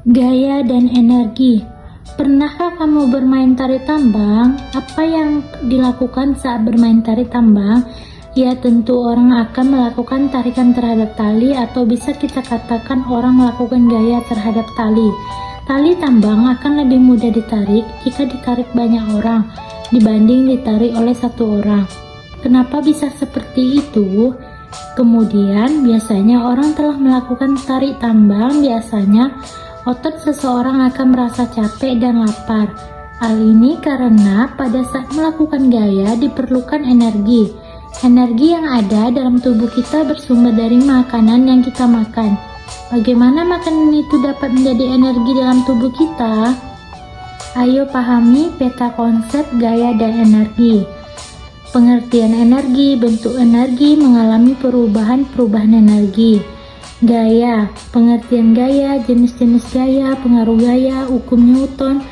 Gaya dan energi. Pernahkah kamu bermain tari tambang? Apa yang dilakukan saat bermain tari tambang? Ya, tentu orang akan melakukan tarikan terhadap tali, atau bisa kita katakan orang melakukan gaya terhadap tali. Tali tambang akan lebih mudah ditarik jika ditarik banyak orang dibanding ditarik oleh satu orang. Kenapa bisa seperti itu? Kemudian, biasanya orang telah melakukan tarik tambang, biasanya otot seseorang akan merasa capek dan lapar. Hal ini karena pada saat melakukan gaya diperlukan energi. Energi yang ada dalam tubuh kita bersumber dari makanan yang kita makan. Bagaimana makanan itu dapat menjadi energi dalam tubuh kita? Ayo pahami peta konsep gaya dan energi. Pengertian energi, bentuk energi mengalami perubahan energi. Gaya, pengertian gaya, jenis-jenis gaya, pengaruh gaya, hukum Newton,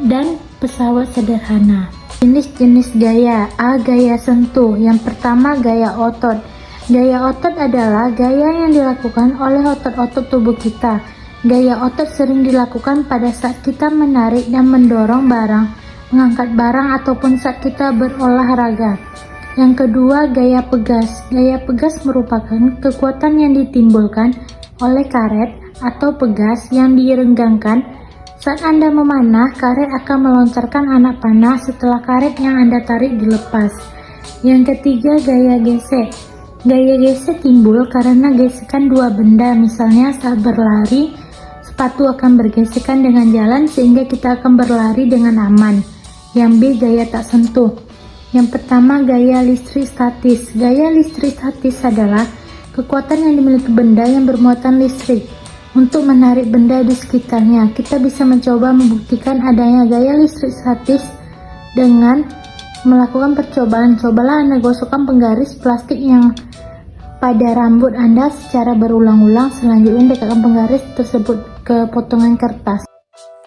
dan pesawat sederhana. Jenis-jenis gaya. A. Gaya sentuh. Yang pertama, gaya otot. Gaya otot adalah gaya yang dilakukan oleh otot-otot tubuh kita. Gaya otot sering dilakukan pada saat kita menarik dan mendorong barang, mengangkat barang, ataupun saat kita berolahraga. Yang kedua, gaya pegas. Gaya pegas merupakan kekuatan yang ditimbulkan oleh karet atau pegas yang direnggangkan. Saat Anda memanah, karet akan melontarkan anak panah setelah karet yang Anda tarik dilepas. Yang ketiga, gaya gesek. Gaya gesek timbul karena gesekan dua benda, misalnya saat berlari, sepatu akan bergesekan dengan jalan sehingga kita akan berlari dengan aman. Yang B. Gaya tak sentuh. Yang pertama, gaya listrik statis. Gaya listrik statis adalah kekuatan yang dimiliki benda yang bermuatan listrik untuk menarik benda di sekitarnya. Kita bisa mencoba membuktikan adanya gaya listrik statis dengan melakukan percobaan. Cobalah Anda gosokkan penggaris plastik yang pada rambut Anda secara berulang-ulang. Selanjutnya dekatkan penggaris tersebut ke potongan kertas.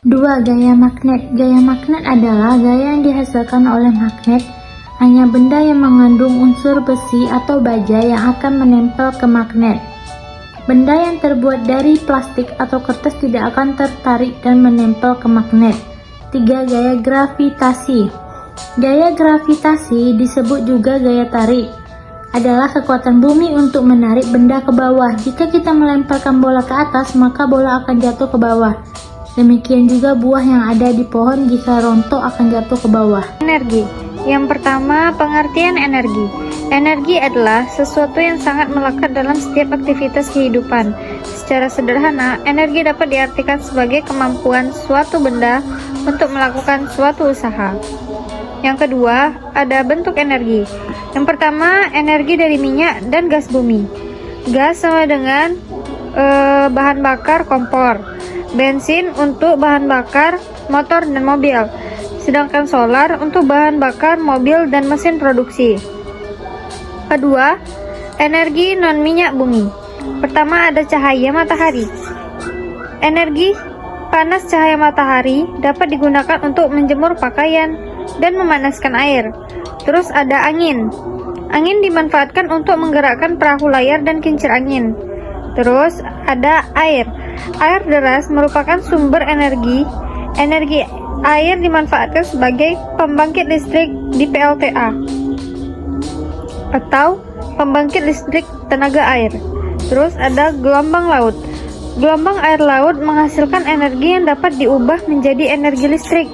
2. Gaya magnet. Gaya magnet adalah gaya yang dihasilkan oleh magnet. Hanya benda yang mengandung unsur besi atau baja yang akan menempel ke magnet. Benda yang terbuat dari plastik atau kertas tidak akan tertarik dan menempel ke magnet. 3. Gaya gravitasi. Gaya gravitasi disebut juga gaya tarik. Adalah kekuatan bumi untuk menarik benda ke bawah. Jika kita melemparkan bola ke atas, maka bola akan jatuh ke bawah. Demikian juga buah yang ada di pohon, jika rontok akan jatuh ke bawah. Energi. Yang pertama, pengertian energi. Energi adalah sesuatu yang sangat melekat dalam setiap aktivitas kehidupan. Secara sederhana, energi dapat diartikan sebagai kemampuan suatu benda untuk melakukan suatu usaha. Yang kedua, ada bentuk energi. Yang pertama, energi dari minyak dan gas bumi. Gas sama dengan bahan bakar kompor. Bensin untuk bahan bakar motor dan mobil. Sedangkan solar untuk bahan bakar mobil dan mesin produksi. Kedua, energi non-minyak bumi. Pertama, ada cahaya matahari. Energi panas cahaya matahari dapat digunakan untuk menjemur pakaian dan memanaskan air. Terus ada angin. Angin dimanfaatkan untuk menggerakkan perahu layar dan kincir angin. Terus ada air. Air deras merupakan sumber energi. Energi air dimanfaatkan sebagai pembangkit listrik di PLTA atau pembangkit listrik tenaga air. Terus ada gelombang laut. Gelombang air laut menghasilkan energi yang dapat diubah menjadi energi listrik.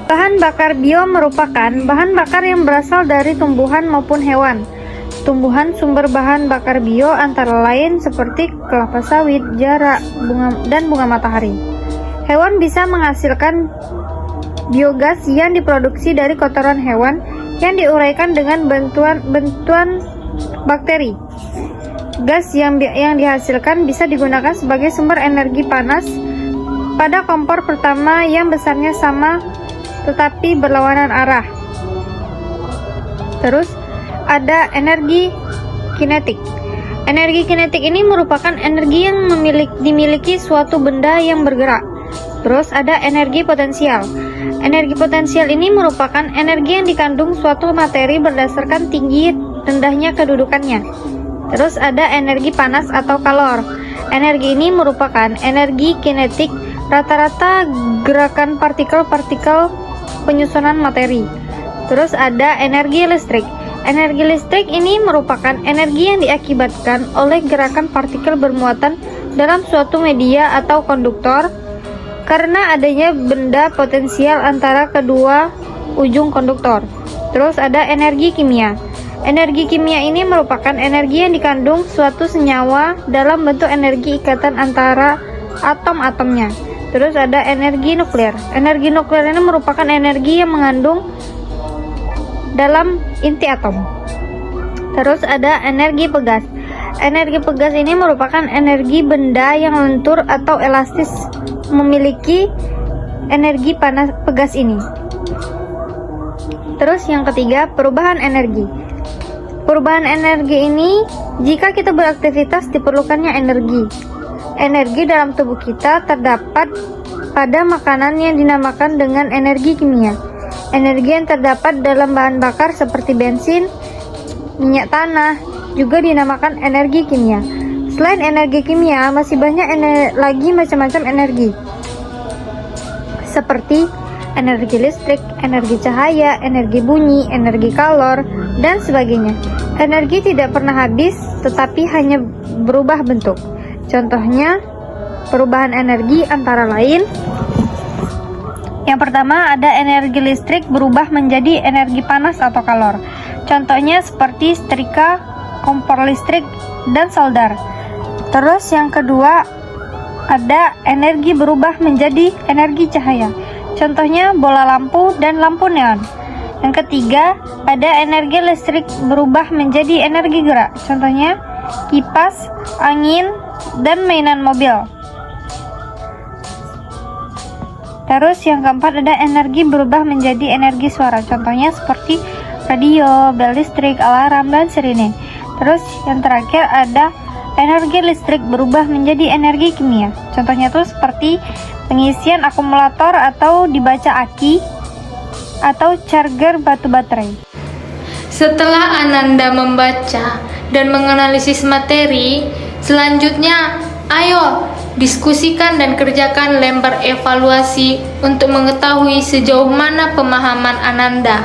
Bahan bakar bio merupakan bahan bakar yang berasal dari tumbuhan maupun hewan. Tumbuhan sumber bahan bakar bio antara lain seperti kelapa sawit, jarak, bunga matahari. Hewan bisa menghasilkan biogas yang diproduksi dari kotoran hewan yang diuraikan dengan bantuan bakteri. Gas yang dihasilkan bisa digunakan sebagai sumber energi panas pada kompor pertama yang besarnya sama tetapi berlawanan arah. Terus ada energi kinetik. Energi kinetik ini merupakan energi yang dimiliki suatu benda yang bergerak. Terus ada energi potensial. Energi potensial ini merupakan energi yang dikandung suatu materi berdasarkan tinggi rendahnya kedudukannya. Terus ada energi panas atau kalor. Energi ini merupakan energi kinetik, rata-rata gerakan partikel-partikel penyusunan materi. Terus ada energi listrik. Energi listrik ini merupakan energi yang diakibatkan oleh gerakan partikel bermuatan dalam suatu media atau konduktor karena adanya benda potensial antara kedua ujung konduktor. Terus ada energi kimia. Energi kimia ini merupakan energi yang dikandung suatu senyawa dalam bentuk energi ikatan antara atom-atomnya. Terus ada energi nuklir. Energi nuklir ini merupakan energi yang mengandung dalam inti atom. Terus ada energi pegas. Energi pegas ini merupakan energi benda yang lentur atau elastis memiliki energi panas pegas ini. Terus yang ketiga, perubahan energi. Perubahan energi ini, jika kita beraktivitas diperlukannya energi. Energi dalam tubuh kita terdapat pada makanan yang dinamakan dengan energi kimia. Energi yang terdapat dalam bahan bakar seperti bensin, minyak tanah, juga dinamakan energi kimia. Selain energi kimia, masih banyak lagi macam-macam energi. Seperti energi listrik, energi cahaya, energi bunyi, energi kalor, dan sebagainya. Energi tidak pernah habis, tetapi hanya berubah bentuk. Contohnya, perubahan energi antara lain. Yang pertama, ada energi listrik berubah menjadi energi panas atau kalor. Contohnya seperti setrika, kompor listrik, dan solder. Terus yang kedua, ada energi berubah menjadi energi cahaya. Contohnya bola lampu dan lampu neon. Yang ketiga, ada energi listrik berubah menjadi energi gerak. Contohnya kipas, angin, dan mainan mobil. Terus yang keempat, ada energi berubah menjadi energi suara. Contohnya seperti radio, bel listrik, alarm, dan sirine. Terus yang terakhir, ada energi listrik berubah menjadi energi kimia. Contohnya tuh seperti pengisian akumulator atau dibaca aki atau charger batu baterai. Setelah Ananda membaca dan menganalisis materi, selanjutnya ayo diskusikan dan kerjakan lembar evaluasi untuk mengetahui sejauh mana pemahaman Ananda.